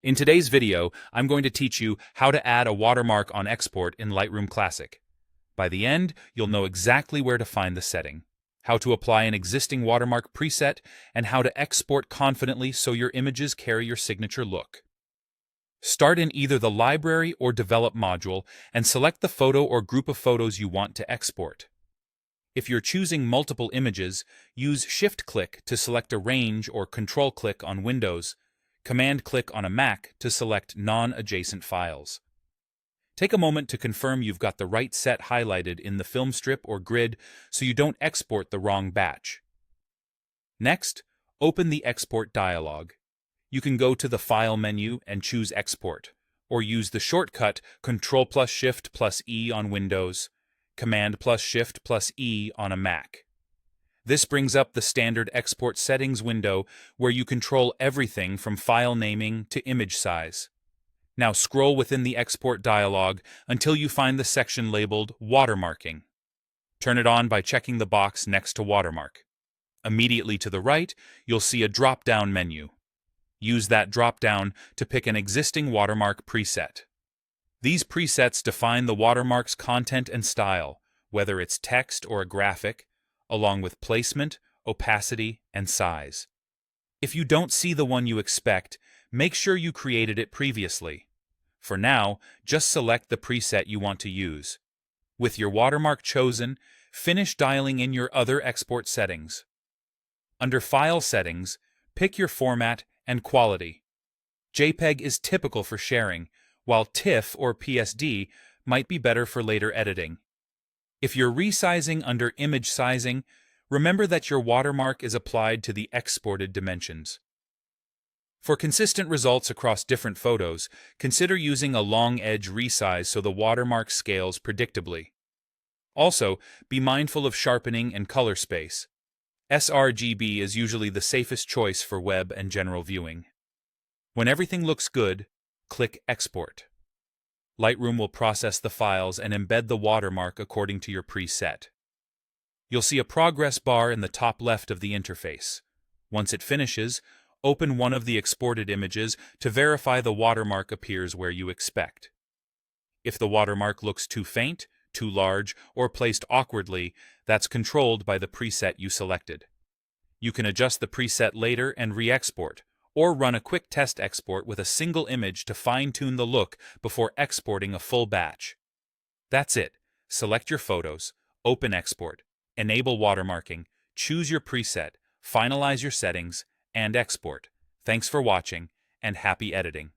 In today's video, I'm going to teach you how to add a watermark on export in Lightroom Classic. By the end, you'll know exactly where to find the setting, how to apply an existing watermark preset, and how to export confidently so your images carry your signature look. Start in either the Library or Develop module and select the photo or group of photos you want to export. If you're choosing multiple images, use Shift-click to select a range or Control-click on Windows. Command-click on a Mac to select non-adjacent files. Take a moment to confirm you've got the right set highlighted in the film strip or grid so you don't export the wrong batch. Next, open the Export dialog. You can go to the File menu and choose Export, or use the shortcut Ctrl+Shift+E on Windows, Command+Shift+E on a Mac. This brings up the standard export settings window where you control everything from file naming to image size. Now scroll within the export dialog until you find the section labeled Watermarking. Turn it on by checking the box next to Watermark. Immediately to the right, you'll see a drop-down menu. Use that drop-down to pick an existing watermark preset. These presets define the watermark's content and style, whether it's text or a graphic, along with placement, opacity, and size. If you don't see the one you expect, make sure you created it previously. For now, just select the preset you want to use. With your watermark chosen, finish dialing in your other export settings. Under File Settings, pick your format and quality. JPEG is typical for sharing, while TIFF or PSD might be better for later editing. If you're resizing under Image Sizing, remember that your watermark is applied to the exported dimensions. For consistent results across different photos, consider using a long edge resize so the watermark scales predictably. Also, be mindful of sharpening and color space. sRGB is usually the safest choice for web and general viewing. When everything looks good, click Export. Lightroom will process the files and embed the watermark according to your preset. You'll see a progress bar in the top left of the interface. Once it finishes, open one of the exported images to verify the watermark appears where you expect. If the watermark looks too faint, too large, or placed awkwardly, that's controlled by the preset you selected. You can adjust the preset later and re-export, or run a quick test export with a single image to fine-tune the look before exporting a full batch. That's it. Select your photos, open export, enable watermarking, choose your preset, finalize your settings, and export. Thanks for watching, and happy editing.